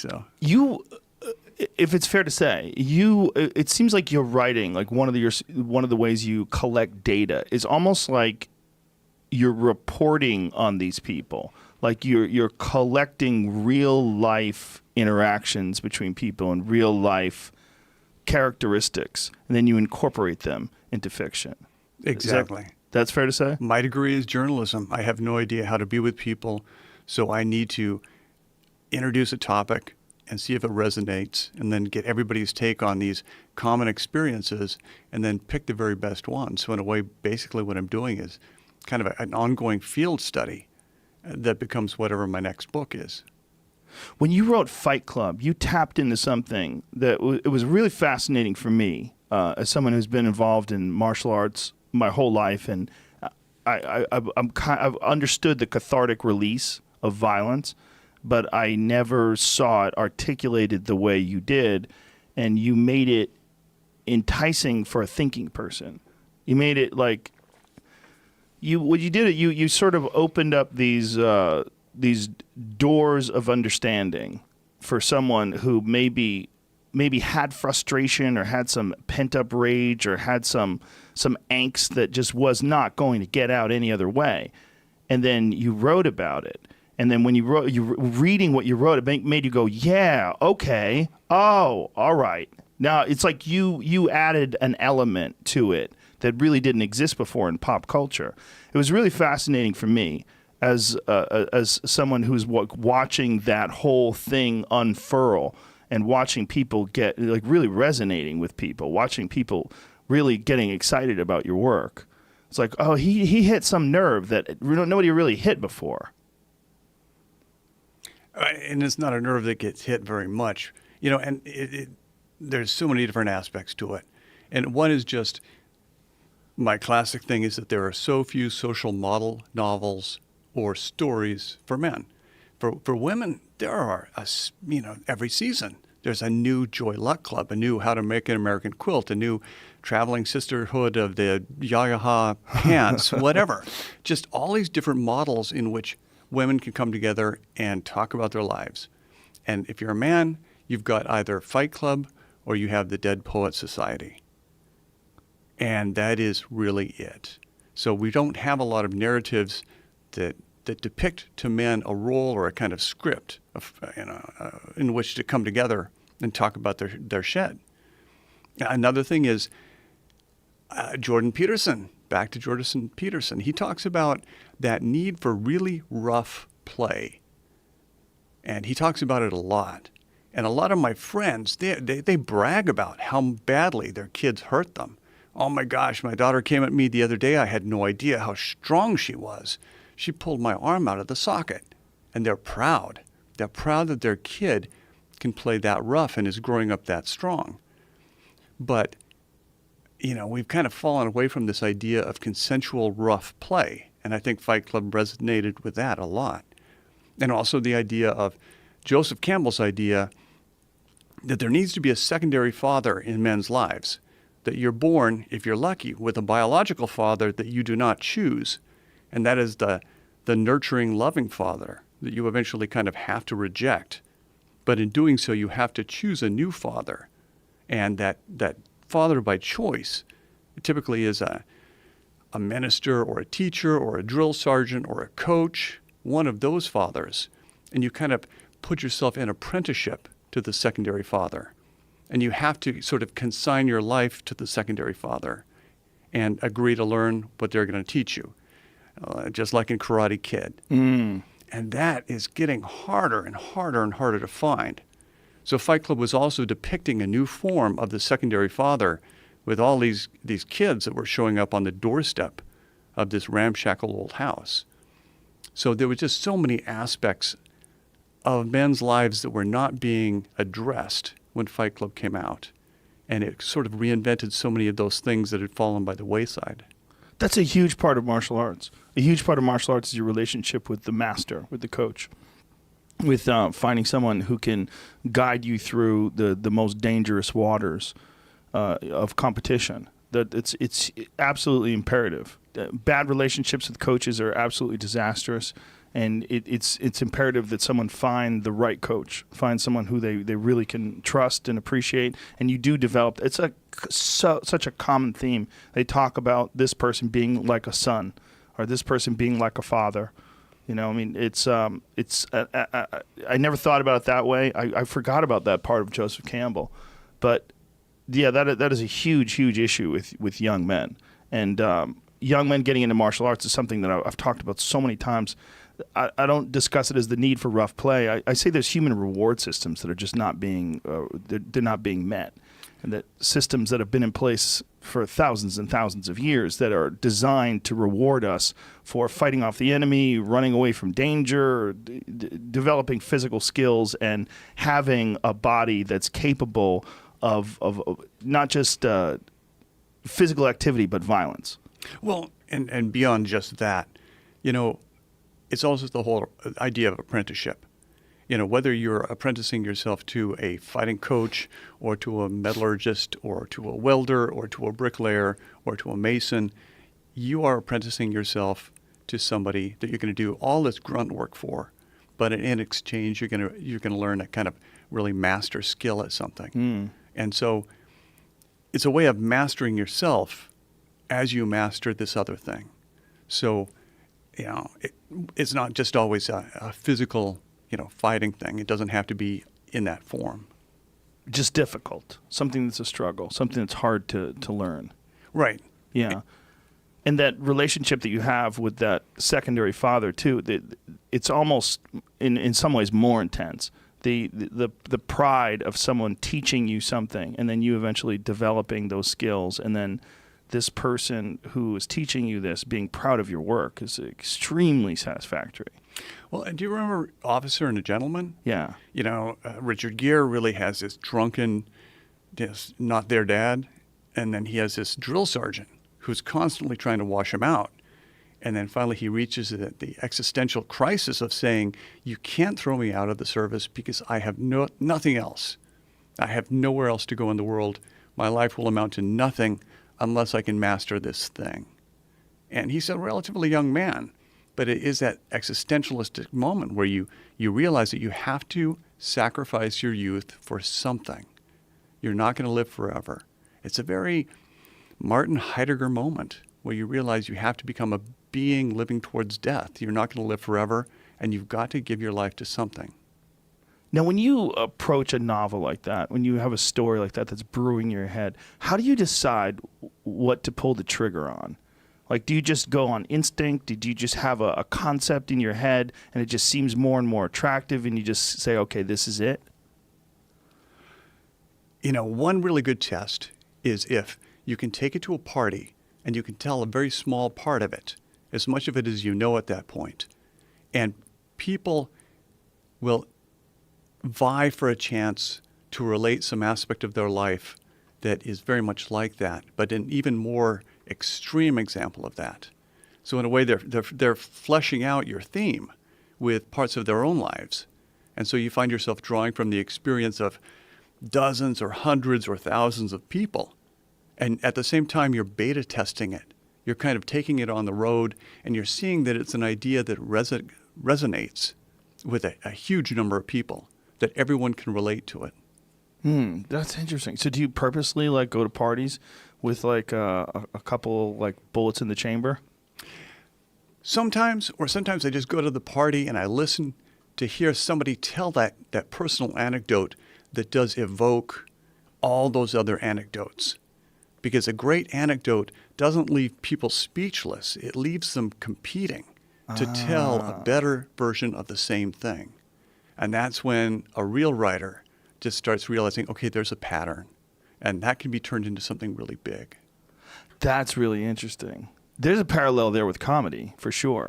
So You, if it's fair to say, it seems like you're writing, like one of the ways you collect data is almost like you're reporting on these people. Like you're collecting real life interactions between people and real life characteristics, and then you incorporate them into fiction. exactly. That's fair to say? My degree is journalism. I have no idea how to be with people, so I need to introduce a topic and see if it resonates, and then get everybody's take on these common experiences, and then pick the very best one. So in a way, basically what I'm doing is kind of an ongoing field study that becomes whatever my next book is. When you wrote Fight Club, you tapped into something that it was really fascinating for me as someone who's been involved in martial arts my whole life, and I've understood the cathartic release of violence, but I never saw it articulated the way you did, and you made it enticing for a thinking person. You made it like you sort of opened up these doors of understanding for someone who maybe had frustration or had some pent up rage or had some angst that just was not going to get out any other way. And then you wrote about it. And then when you reading what you wrote, it made you go, yeah, okay, oh, all right. Now it's like you added an element to it that really didn't exist before in pop culture. It was really fascinating for me as someone who's watching that whole thing unfurl and watching people get like really resonating with people, watching people really getting excited about your work. It's like, oh, he hit some nerve that nobody really hit before. And it's not a nerve that gets hit very much, and there's so many different aspects to it. And one is just, my classic thing is that there are so few social model novels or stories for men. For women, there are, every season. There's a new Joy Luck Club, a new How to Make an American Quilt, a new Traveling Sisterhood of the Yayaha Pants, whatever. Just all these different models in which women can come together and talk about their lives. And if you're a man, you've got either Fight Club or you have the Dead Poet Society. And that is really it. So we don't have a lot of narratives that depict to men a role or a kind of script in which to come together and talk about their shed. Another thing is Jordan Peterson. Back to Jordan Peterson. He talks about that need for really rough play. And he talks about it a lot. And a lot of my friends, they brag about how badly their kids hurt them. Oh my gosh, my daughter came at me the other day. I had no idea how strong she was. She pulled my arm out of the socket. And they're proud. They're proud that their kid can play that rough and is growing up that strong. But we've kind of fallen away from this idea of consensual rough play. And I think Fight Club resonated with that a lot. And also the idea of Joseph Campbell's idea that there needs to be a secondary father in men's lives. That you're born, if you're lucky, with a biological father that you do not choose. And that is the nurturing, loving father that you eventually kind of have to reject. But in doing so, you have to choose a new father. And that father by choice typically is a minister or a teacher or a drill sergeant or a coach, one of those fathers. And you kind of put yourself in apprenticeship to the secondary father. And you have to sort of consign your life to the secondary father and agree to learn what they're going to teach you, just like in Karate Kid. And that is getting harder and harder and harder to find. So Fight Club was also depicting a new form of the secondary father with all these kids that were showing up on the doorstep of this ramshackle old house. So there were just so many aspects of men's lives that were not being addressed when Fight Club came out. And it sort of reinvented so many of those things that had fallen by the wayside. That's a huge part of martial arts. A huge part of martial arts is your relationship with the master, with the coach, with finding someone who can guide you through the most dangerous waters of competition. That it's absolutely imperative. Bad relationships with coaches are absolutely disastrous, And it's imperative that someone find the right coach, find someone who they really can trust and appreciate. And you do develop. It's such a common theme. They talk about this person being like a son, or this person being like a father. You know, I mean, I never thought about it that way. I forgot about that part of Joseph Campbell, but yeah, that is a huge issue with young men, and young men getting into martial arts is something that I've talked about so many times. I don't discuss it as the need for rough play. I say there's human reward systems that are just not being they're not being met, and that systems that have been in place for thousands and thousands of years that are designed to reward us for fighting off the enemy, running away from danger, developing physical skills, and having a body that's capable of not just physical activity but violence. Well, and beyond just that, you know, it's also the whole idea of apprenticeship. You know, whether you're apprenticing yourself to a fighting coach or to a metallurgist or to a welder or to a bricklayer or to a mason, you are apprenticing yourself to somebody that you're going to do all this grunt work for. But in exchange, you're going to learn to kind of really master skill at something. And so it's a way of mastering yourself as you master this other thing. So, you know, it's not just always a physical, you know, fighting thing. It doesn't have to be in that form. Just difficult. Something that's a struggle. Something that's hard to learn. Right. Yeah. And that relationship that you have with that secondary father too, it's almost in some ways more intense. The pride of someone teaching you something and then you eventually developing those skills, and then this person who is teaching you this being proud of your work is extremely satisfactory. Well, and do you remember Officer and a Gentleman? Yeah. You know, Richard Gere really has this drunken, not their dad, and then he has this drill sergeant who's constantly trying to wash him out. And then finally he reaches the existential crisis of saying, you can't throw me out of the service because I have nothing else. I have nowhere else to go in the world. My life will amount to nothing unless I can master this thing. And he's a relatively young man, but it is that existentialistic moment where you realize that you have to sacrifice your youth for something. You're not going to live forever. It's a very Martin Heidegger moment where you realize you have to become a being living towards death. You're not going to live forever, and you've got to give your life to something. Now, when you approach a novel like that, when you have a story like that that's brewing in your head, how do you decide what to pull the trigger on? Like, do you just go on instinct? Did you just have a concept in your head and it just seems more and more attractive and you just say, okay, this is it? You know, one really good test is if you can take it to a party and you can tell a very small part of it, as much of it as you know at that point. And people will vie for a chance to relate some aspect of their life that is very much like that, but an even more extreme example of that. So in a way, they're fleshing out your theme with parts of their own lives. And so you find yourself drawing from the experience of dozens or hundreds or thousands of people. And at the same time, you're beta testing it. You're kind of taking it on the road, and you're seeing that it's an idea that resonates with a huge number of people, that everyone can relate to it. That's interesting. So do you purposely like go to parties with like a couple like bullets in the chamber? Sometimes I just go to the party and I listen to hear somebody tell that personal anecdote that does evoke all those other anecdotes. Because a great anecdote doesn't leave people speechless. It leaves them competing to tell a better version of the same thing. And that's when a real writer just starts realizing, okay, there's a pattern. And that can be turned into something really big. That's really interesting. There's a parallel there with comedy, for sure.